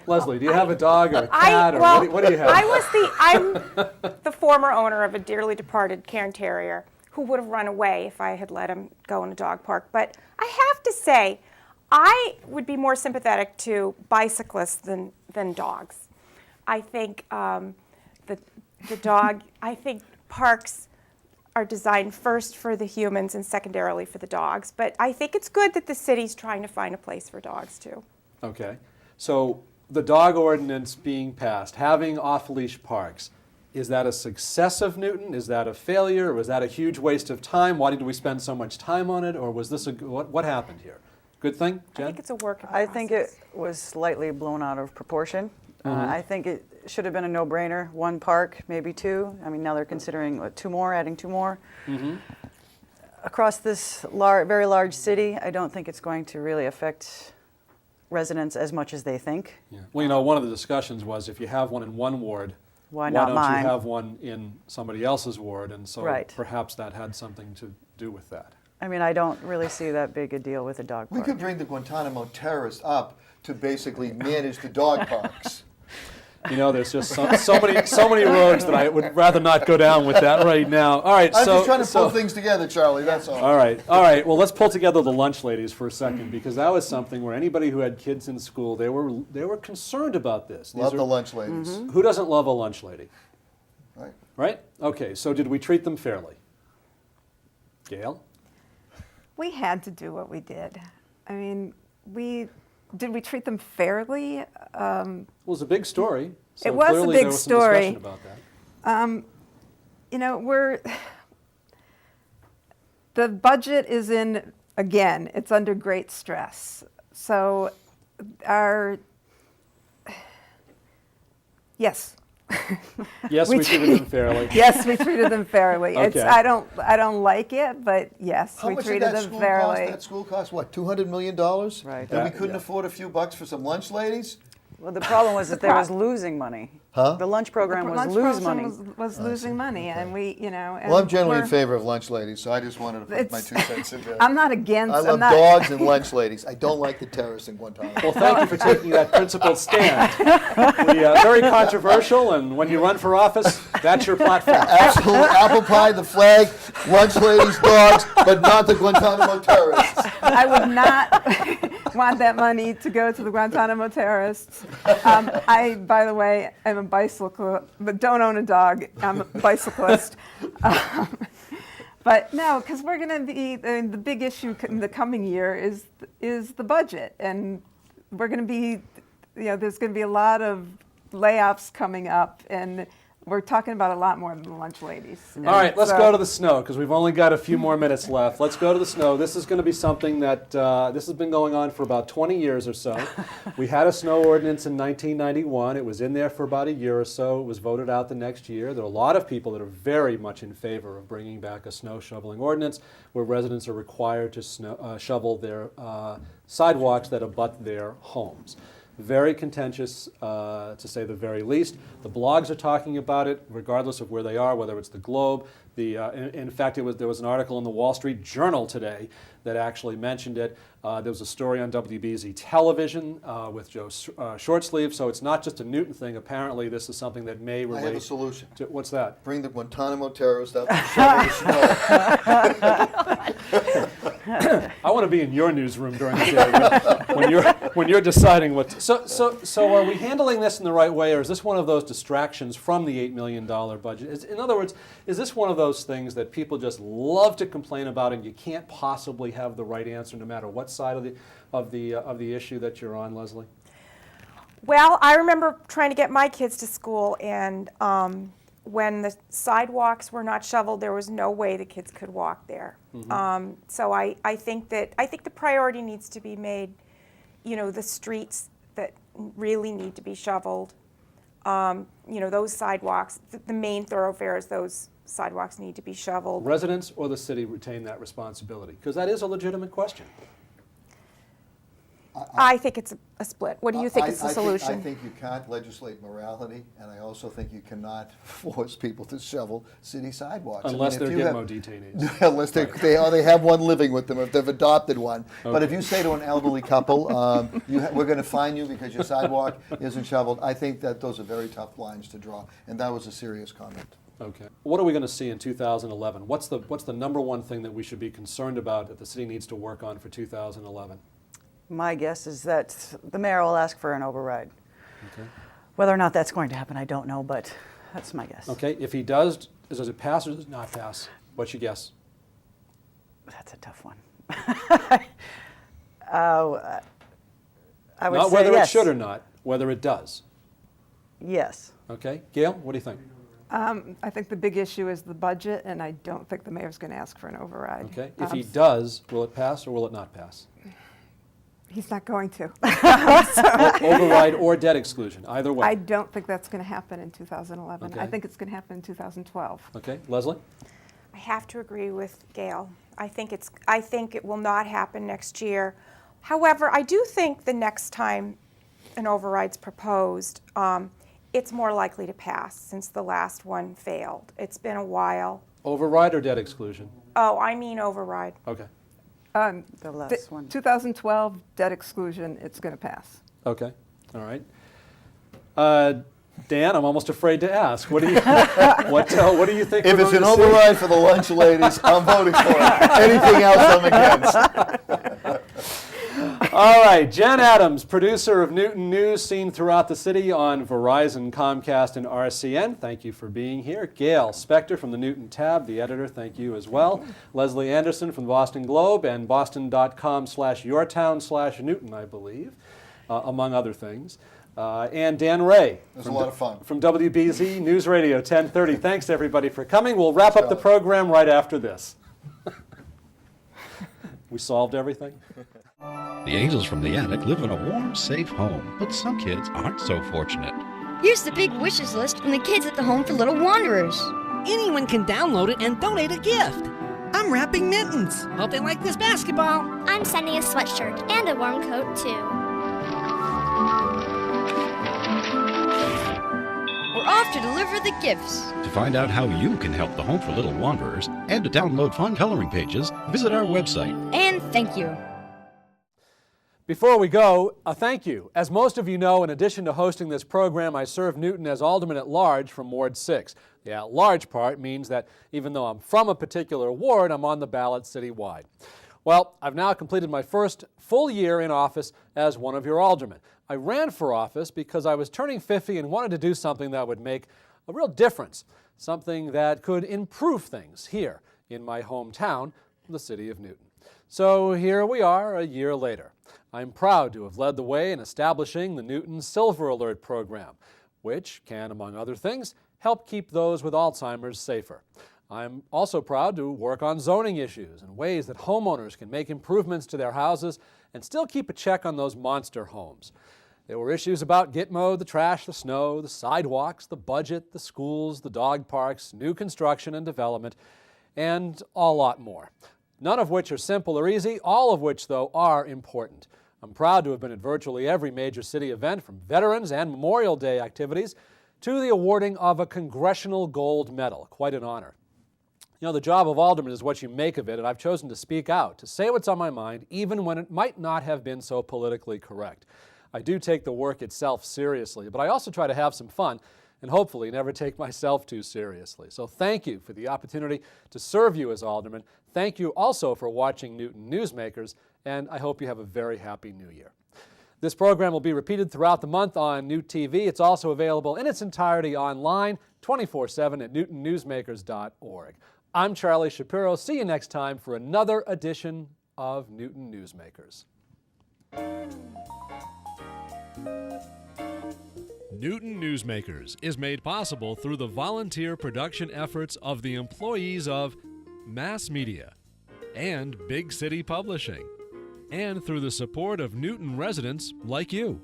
Leslie, do you have a dog or a cat, or what do you have? I'm the former owner of a dearly departed Cairn Terrier who would have run away if I had let him go in a dog park. But I have to say, I would be more sympathetic to bicyclists than dogs. I think I think parks are designed first for the humans and secondarily for the dogs. But I think it's good that the city's trying to find a place for dogs too. Okay. So the dog ordinance being passed, having off-leash parks, is that a success of Newton? Is that a failure? Or was that a huge waste of time? Why did we spend so much time on it? Or was this what happened here? Good thing, Jen? I think it's a work in I process. think it was slightly blown out of proportion. I think it should have been a no-brainer. One park, maybe two. I mean, now they're considering adding two more. Across this very large city, I don't think it's going to really affect residents as much as they think. Yeah. Well, you know, one of the discussions was if you have one in one ward, Why don't not mine? you have one in somebody else's ward? And so Right. perhaps that had something to do with that. I mean, I don't really see that big a deal with a dog We park. could bring the Guantanamo terrorists up to basically manage the dog parks. You know, there's just so many roads that I would rather not go down with that right now. All right, I'm just trying to pull things together, Charlie, that's all. All right. Well, let's pull together the lunch ladies for a second, because that was something where anybody who had kids in school, they were concerned about this. Love the lunch ladies. Who doesn't love a lunch lady? Right. Right? Okay, so did we treat them fairly? Gail? We had to do what we did. I mean, did we treat them fairly? Well, it was a big story. So It was a clearly big there was story. Some discussion about that. You know, the budget is it's under great stress. So yes. Yes, we treated them fairly. Yes, we treated them fairly. Okay. I don't like it, but yes, How we much did treated that them school fairly. cost? That school cost, what, $200 million? Right. And we couldn't afford a few bucks for some lunch ladies? Well, the problem was that there was losing money. Huh? The lunch program The was lunch lose program money. was losing money, and we, you know. Well, I'm generally in we're- favor of lunch ladies, so I just wanted to put my 2 cents in there. I'm not against. I I'm love not, dogs and lunch ladies. I don't like the terrorists in Guantanamo. Well, thank you for taking that principled stand. Very controversial, and when you run for office, that's your platform. Absolutely, apple pie, the flag, lunch ladies, dogs, but not the Guantanamo terrorists. I would not want that money to go to the Guantanamo terrorists. I, by the way, am a bicyclist, but don't own a dog. I'm a bicyclist. But no, because we're going to be, the big issue in the coming year is the budget. And we're going to be, there's going to be a lot of layoffs coming up. And we're talking about a lot more than the lunch ladies. All right, let's go to the snow, because we've only got a few more minutes left. Let's go to the snow. This is going to be something that this has been going on for about 20 years or so. We had a snow ordinance in 1991. It was in there for about a year or so. It was voted out the next year. There are a lot of people that are very much in favor of bringing back a snow shoveling ordinance where residents are required to shovel their sidewalks that abut their homes. Very contentious, to say the very least. The blogs are talking about it, regardless of where they are, whether it's the Globe. In fact, there was an article in the Wall Street Journal today that actually mentioned it. There was a story on WBZ television with Joe Shortsleeve. So it's not just a Newton thing. Apparently, this is something that may relate. I have a solution. What's that? Bring the Guantanamo terrorists up to shovel the snow. I want to be in your newsroom during the day when you're deciding what. So are we handling this in the right way, or is this one of those distractions from the $8 million budget? In other words, is this one of those things that people just love to complain about, and you can't possibly have the right answer no matter what side of the issue that you're on, Leslie? Well, I remember trying to get my kids to school, and when the sidewalks were not shoveled, there was no way the kids could walk there. So I think the priority needs to be made, the streets that really need to be shoveled, those sidewalks, the main thoroughfares, those sidewalks need to be shoveled. Residents or the city retain that responsibility? Because that is a legitimate question. I think it's a split. What do you think is the solution? I think you can't legislate morality, and I also think you cannot force people to shovel city sidewalks. Unless they're if you have- gitmo detainees. Unless they have one living with them, if they've adopted one. But if you say to an elderly couple, we're going to fine you because your sidewalk isn't shoveled, I think that those are very tough lines to draw, and that was a serious comment. Okay. What are we going to see in 2011? What's the number one thing that we should be concerned about that the city needs to work on for 2011? My guess is that the mayor will ask for an override. Okay. Whether or not that's going to happen, I don't know, but that's my guess. Okay. If he does it pass or does it not pass? What's your guess? That's a tough one. I would Not say whether yes. it should or not, whether it does. Yes. Okay. Gail, what do you think? I think the big issue is the budget, and I don't think the mayor's going to ask for an override. Okay. If he does, will it pass or will it not pass? He's not going to. Override or debt exclusion, either way. I don't think that's going to happen in 2011. I Okay. think it's going to happen in 2012. Okay. Leslie? I have to agree with Gail. I think it will not happen next year. However, I do think the next time an override's proposed, it's more likely to pass since the last one failed. It's been a while. Override or debt exclusion? Oh, I mean override. Okay. The last one. 2012 debt exclusion, it's going to pass. Okay. All right. Dan, I'm almost afraid to ask. What do you what do you think? If we're it's going an to see? override for the lunch ladies, I'm voting for it. Anything else, I'm against. All right, Jenn Adams, producer of Newton News, seen throughout the city on Verizon, Comcast, and RCN. Thank you for being here. Gail Spector from the Newton Tab, the editor, thank you as well. Leslie Anderson from the Boston Globe and boston.com/yourtown/Newton, I believe, among other things. And Dan Ray. It was a lot of fun. From WBZ News Radio 1030. Thanks to everybody for coming. We'll wrap up the program right after this. We solved everything? The angels from the attic live in a warm, safe home, but some kids aren't so fortunate. Here's the big wishes list from the kids at the Home for Little Wanderers. Anyone can download it and donate a gift. I'm wrapping mittens. Hope they like this basketball. I'm sending a sweatshirt and a warm coat, too. We're off to deliver the gifts. To find out how you can help the Home for Little Wanderers and to download fun coloring pages, visit our website. And thank you. Before we go, a thank you. As most of you know, in addition to hosting this program, I serve Newton as Alderman at Large from Ward 6. The at-large part means that even though I'm from a particular ward, I'm on the ballot citywide. Well, I've now completed my first full year in office as one of your aldermen. I ran for office because I was turning 50 and wanted to do something that would make a real difference, something that could improve things here in my hometown, the city of Newton. So here we are a year later. I'm proud to have led the way in establishing the Newton Silver Alert program, which can, among other things, help keep those with Alzheimer's safer. I'm also proud to work on zoning issues and ways that homeowners can make improvements to their houses and still keep a check on those monster homes. There were issues about Gitmo, the trash, the snow, the sidewalks, the budget, the schools, the dog parks, new construction and development, and a lot more. None of which are simple or easy, all of which, though, are important. I'm proud to have been at virtually every major city event, from Veterans and Memorial Day activities to the awarding of a Congressional Gold Medal. Quite an honor. You know, the job of alderman is what you make of it, and I've chosen to speak out, to say what's on my mind, even when it might not have been so politically correct. I do take the work itself seriously, but I also try to have some fun and hopefully never take myself too seriously. So thank you for the opportunity to serve you as alderman. Thank you also for watching Newton Newsmakers, and I hope you have a very happy new year. This program will be repeated throughout the month on New TV. It's also available in its entirety online 24/7 at newtonnewsmakers.org. I'm Charlie Shapiro. See you next time for another edition of Newton Newsmakers. Newton Newsmakers is made possible through the volunteer production efforts of the employees of Mass Media and Big City Publishing, and through the support of Newton residents like you.